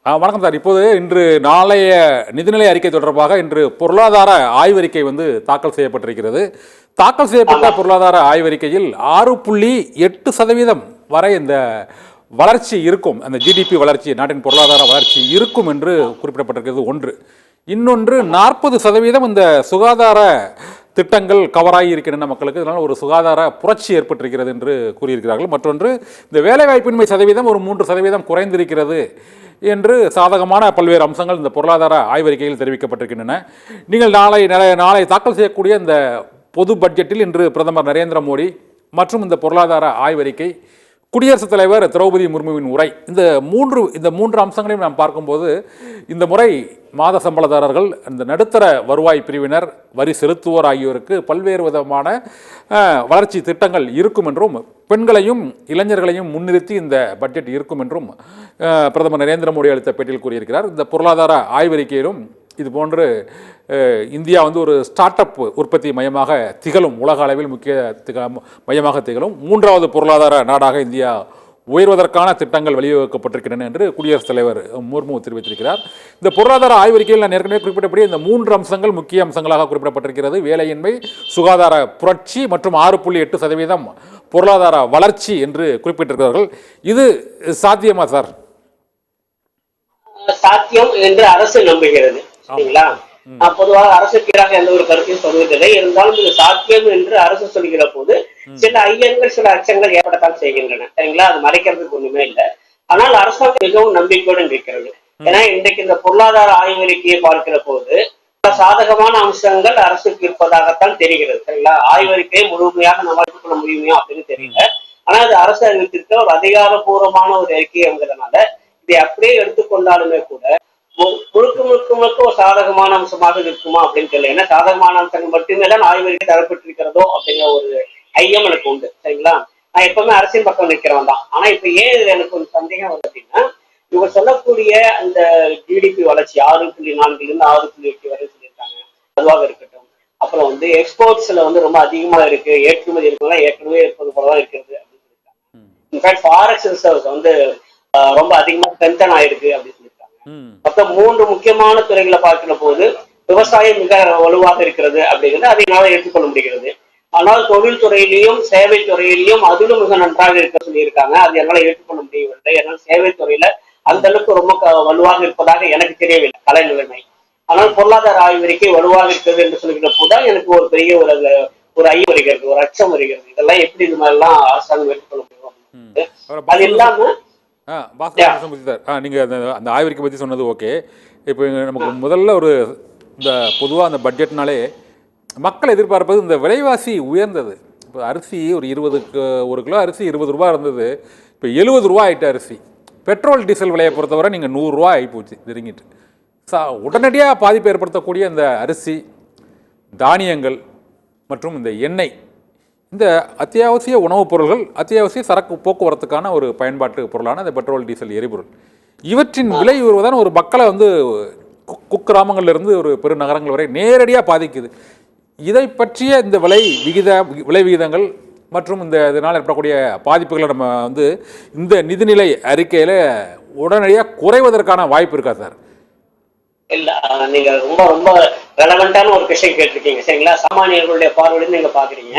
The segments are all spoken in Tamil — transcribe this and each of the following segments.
வணக்கம் சார். இப்போது நாளைய நிதிநிலை அறிக்கை தொடர்பாக இன்று பொருளாதார ஆய்வறிக்கை தாக்கல் செய்யப்பட்டிருக்கிறது. தாக்கல் செய்யப்பட்ட பொருளாதார ஆய்வறிக்கையில் 6.8% வரை இந்த வளர்ச்சி இருக்கும், அந்த ஜிடிபி வளர்ச்சி, நாட்டின் பொருளாதார வளர்ச்சி இருக்கும் என்று குறிப்பிடப்பட்டிருக்கிறது ஒன்று. இன்னொன்று 40% இந்த சுகாதார திட்டங்கள் கவராகி இருக்கின்றன மக்களுக்கு, இதனால் ஒரு சுகாதார புரட்சி ஏற்பட்டிருக்கிறது என்று கூறியிருக்கிறார்கள். மற்றொன்று, இந்த வேலைவாய்ப்பின்மை சதவீதம் ஒரு 3% குறைந்திருக்கிறது என்று சாதகமான பல்வேறு அம்சங்கள் இந்த பொருளாதார ஆய்வறிக்கையில் தெரிவிக்கப்பட்டிருக்கின்றன. நீங்கள் நாளை தாக்கல் செய்யக்கூடிய இந்த பொது பட்ஜெட்டில் இன்று பிரதமர் நரேந்திர மோடி மற்றும் இந்த பொருளாதார ஆய்வறிக்கை, குடியரசுத் தலைவர் திரௌபதி முர்முவின் உரை, இந்த மூன்று அம்சங்களையும் நாம் பார்க்கும்போது இந்த முறை மாத சம்பளதாரர்கள், இந்த நடுத்தர வருவாய் பிரிவினர், வரி செலுத்துவோர் ஆகியோருக்கு பல்வேறு விதமான வளர்ச்சி திட்டங்கள் இருக்கும் என்றும், பெண்களையும் இளைஞர்களையும் முன்னிறுத்தி இந்த பட்ஜெட் இருக்கும் என்றும் பிரதமர் நரேந்திர மோடி அளித்த பேட்டியில் கூறியிருக்கிறார். இந்த பொருளாதார ஆய்வறிக்கையிலும் இதுபோன்று இந்தியா ஒரு ஸ்டார்ட் அப் உற்பத்தி மையமாக திகழும், உலக அளவில் முக்கிய மையமாக திகழும், 3வது பொருளாதார நாடாக இந்தியா உயர்வதற்கான திட்டங்கள் வழிவகுக்கப்பட்டிருக்கின்றன என்று குடியரசுத் தலைவர் முர்மு தெரிவித்திருக்கிறார். இந்த பொருளாதார ஆய்வறிக்கையில் நான் ஏற்கனவே குறிப்பிட்டபடி இந்த 3 அம்சங்கள் முக்கிய அம்சங்களாக குறிப்பிடப்பட்டிருக்கிறது. வேலையின்மை, சுகாதார புரட்சி மற்றும் 6.8% பொருளாதார வளர்ச்சி என்று குறிப்பிட்டிருக்கிறார்கள். இது சாத்தியமா சார்? சாத்தியம் என்று அரசு நம்புகிறது. சரிங்களா? பொதுவாக அரசுக்கு எதிராக எந்த ஒரு கருத்தையும் சொல்வதில்லை. இருந்தாலும் இது சாத்தியம் என்று அரசு சொல்கிற போது சில ஐயங்கள், சில அச்சங்கள் ஏற்படத்தான் செய்கின்றன. சரிங்களா? அது மறைக்கிறதுக்கு ஒண்ணுமே இல்லை. ஆனால் அரசாங்கம் மிகவும் நம்பிக்கையுடன் இருக்கிறது. ஏன்னா இன்றைக்கு இந்த பொருளாதார ஆய்வறிக்கையை பார்க்கிற போது சாதகமான அம்சங்கள் அரசுக்கு இருப்பதாகத்தான் தெரிகிறது. சரிங்களா? ஆய்வறிக்கையை முழுமையாக நம்ம எடுத்துக்கொள்ள முடியுமா அப்படின்னு தெரியல. ஆனா அது அரசு அறிவித்திருக்க ஒரு அதிகாரப்பூர்வமான ஒரு அறிக்கைங்கிறதுனால இதை அப்படியே எடுத்துக்கொண்டாலுமே கூட முழுக்க ஒரு சாதகமான அம்சமாக இருக்குமா அப்படின்னு தெரியல. ஏன்னா சாதகமான அம்சங்கள் மட்டுமே தான் ஆய்வறிக்கை தரப்பட்டிருக்கிறதோ அப்படிங்கிற ஒரு ஐயம் எனக்கு உண்டு. சரிங்களா? நான் எப்பவுமே அரசின் பக்கம் நிற்கிறவன் தான். ஆனா இப்ப ஏன் இதுல எனக்கு ஒரு சந்தேகம் வருது அப்படின்னா, இவங்க சொல்லக்கூடிய அந்த ஜிடிபி வளர்ச்சி 6.4 6.8 வரை சொல்லியிருக்காங்க, அதுவாக இருக்கட்டும். அப்புறம் எக்ஸ்போர்ட்ஸ்ல ரொம்ப அதிகமா இருக்கு, ஏற்றுமதி இருக்கலாம், ஏற்கனவே இருப்பது போலதான் இருக்கிறது அப்படின்னு சொல்லியிருக்காங்க. இன்ஃபேக்ட் ஃபாரெக்ஸ் ரிசர்வ்ஸ் ரொம்ப அதிகமா ஸ்ட்ரென்தன் ஆயிருக்கு அப்படின்னு சொல்லியிருக்காங்க. மொத்தம் 3 முக்கியமான துறைகளை பார்க்கிற போது விவசாயம் மிக வலுவாக இருக்கிறது அப்படிங்கிறது அதை என்னால் ஏற்றுக்கொள்ள முடிகிறது. ஆனால் தொழில்துறையிலையும் சேவை துறையிலையும் அதிலும் மிக நன்றாக இருக்க சொல்லியிருக்காங்க. அது என்னால் ஏற்றுக்கொள்ள முடியவில்லை. ஏன்னால் சேவை துறையில அந்த அளவுக்கு ரொம்ப வலுவாக இருப்பதாக எனக்கு தெரியவில்லை கலை நிலைமை. ஆனால் பொருளாதார ஆய்வறிக்கை வலுவாக இருக்கிறது என்று சொல்கிற போதுதான் எனக்கு ஒரு பெரிய ஒரு ஐயம் வருகிறது, ஒரு அச்சம் வருகிறது. இதெல்லாம் எப்படி இது மாதிரிலாம் அரசாங்கம் ஏற்றுக்கொள்ள முடியும்? அது இல்லாம நீங்கள் அந்த ஆய்வறிக்கை பற்றி சொன்னது ஓகே. இப்போ நமக்கு முதல்ல இந்த பொதுவாக அந்த பட்ஜெட்னாலே மக்கள் எதிர்பார்ப்பது இந்த விலைவாசி உயர்ந்தது. இப்போ அரிசி ஒரு கிலோ அரிசி 20 ரூபா இருந்தது, இப்போ 70 ரூபா ஆகிட்டு அரிசி. பெட்ரோல் டீசல் விலையை பொறுத்தவரை நீங்கள் 100 ரூபா ஆகிப்போச்சு நெருங்கிட்டு. உடனடியாக பாதிப்பு ஏற்படுத்தக்கூடிய இந்த அரிசி, தானியங்கள் மற்றும் இந்த எண்ணெய், இந்த அத்தியாவசிய உணவுப் பொருள்கள், அத்தியாவசிய சரக்கு போக்குவரத்துக்கான ஒரு பயன்பாட்டு பொருளான இந்த பெட்ரோல் டீசல் எரிபொருள், இவற்றின் விலை உயர்வுதான் ஒரு மக்களை குக்கிராமங்கள்லேருந்து ஒரு பெருநகரங்கள் வரை நேரடியாக பாதிக்குது. இதை பற்றிய இந்த விலை விகிதங்கள் மற்றும் இதனால் ஏற்படக்கூடிய பாதிப்புகளை நம்ம இந்த நிதிநிலை அறிக்கையில் உடனடியாக குறைவதற்கான வாய்ப்பு இருக்கா சார்? இல்ல, நீங்க ரொம்ப ரொம்ப ரெலவெண்டான ஒரு விஷயம் கேட்டிருக்கீங்க. சரிங்களா? சாமானியர்களுடைய பார்வையிலிருந்து நீங்க பாக்குறீங்க.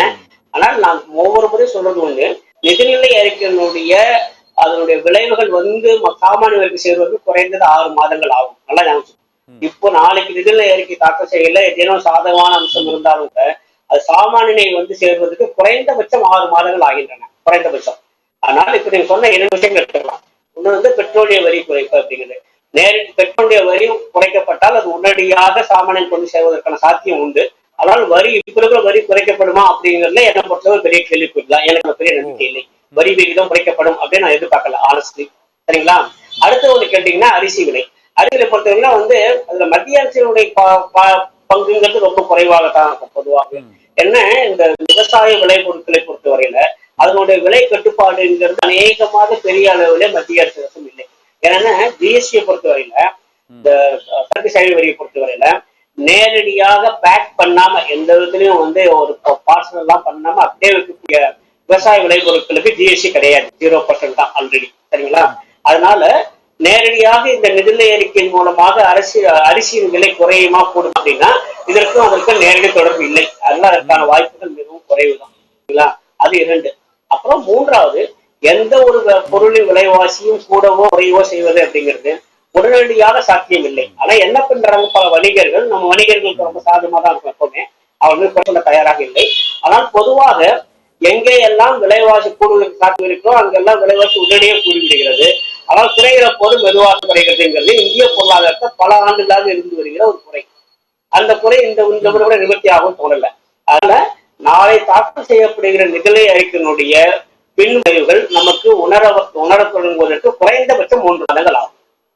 ஆனால் நான் ஒவ்வொரு முறையும் சொல்றது நிதிநிலை அறிக்கையினுடைய அதனுடைய விளைவுகள் சாமானியர்களுக்கு சேர்வது குறைந்தது 6 மாதங்கள் ஆகும். நல்லா ஞாபகம். இப்போ நாளைக்கு நிதிநிலை அறிக்கை தாக்கல் செய்யல ஏதேனும் சாதகமான அம்சம் இருந்தாலும் கூட அது சாமானியனை சேர்வதற்கு குறைந்தபட்சம் 6 மாதங்கள் ஆகின்றன, குறைந்தபட்சம். அதனால இப்ப நீங்க சொன்ன 2 விஷயங்கள் எடுத்துக்கலாம். ஒண்ணு பெட்ரோலிய வரி குறைப்பு அப்படிங்கிறது. பெட்ரோலிய வரி குறைக்கப்பட்டால் அது உடனடியாக சாமானியன் கொண்டு சேர்வதற்கான சாத்தியம் உண்டு. ஆனால் இப்ப இருக்கிற வரி குறைக்கப்படுமா அப்படிங்கிறதுல என்னை பொறுத்தவரை பெரிய கேள்விக்குறிதான். எனக்கு பெரிய நம்பிக்கை இல்லை. வரி விகிதம் குறைக்கப்படும் அப்படின்னு நான் எதிர்பார்க்கல, ஆனஸ்ட்லி. சரிங்களா? அடுத்த ஒண்ணு கேட்டீங்கன்னா அரிசி விலை. அரிசியை பொறுத்தவரைக்கும் அதுல மத்திய அரசினுடைய பங்குங்கிறது ரொம்ப குறைவாகத்தான் இருக்கும் பொதுவாக. என்ன, இந்த விவசாய விளை பொருட்களை பொறுத்தவரையில அதனுடைய விலை கட்டுப்பாடுங்கிறது அநேகமாக பெரிய அளவுல மத்திய அரசு இல்லை. ஏன்னா ஜிஎஸ்டியை பொறுத்தவரையில, இந்த சரக்கு சேவை வரியை பொறுத்தவரையில நேரடியாக பேக் பண்ணாம எந்த விதத்திலையும் ஒரு பார்சல் எல்லாம் பண்ணாம அப்படியே வைக்கக்கூடிய விவசாய விளைபொருட்களுக்கு ஜிஎஸ்டி கிடையாது. 0% தான் ஆல்ரெடி. சரிங்களா? அதனால நேரடியாக இந்த நிதிநிலை அறிக்கையின் மூலமாக அரிசியின் விலை குறையுமா கூடும் அப்படின்னா இதற்கும் அதற்கும் நேரடி தொடர்பு இல்லை. அதனால அதற்கான வாய்ப்புகள் மிகவும் குறைவுதான். அது 2. அப்புறம் 3வது, எந்த ஒரு பொருளின் விலைவாசியும் கூடவோ குறையவோ செய்வது அப்படிங்கிறது உடனடியாக சாத்தியம் இல்லை. ஆனா என்ன பண்றாங்க பல வணிகர்கள், நம்ம வணிகர்களுக்கு ரொம்ப சாதகமா தான் இருக்கும் எப்பவுமே, அவங்க சொல்ல தயாராக இல்லை. ஆனால் பொதுவாக எங்கே எல்லாம் விலைவாசி கூடுதலுக்கு சாத்தியம் இருக்கோ அங்கெல்லாம் விலைவாசி உடனடியே கூடிவிடுகிறது. ஆனால் குறைகிற போது மெதுவாக குறைகிறதுங்கிறது இந்திய பொருளாதாரத்தை பல ஆண்டுகளாக இருந்து வருகிற ஒரு குறை. அந்த குறை இந்த முறை கூட நிவர்த்தியாகவும் தோணல. அதனால நாளை தாக்கல் செய்யப்படுகிற நிதிநிலை அறிக்கையினுடைய பின் விளைவுகள் நமக்கு உணர தொடங்குவதற்கு குறைந்தபட்சம் 3 மாதங்கள் ஆகும்.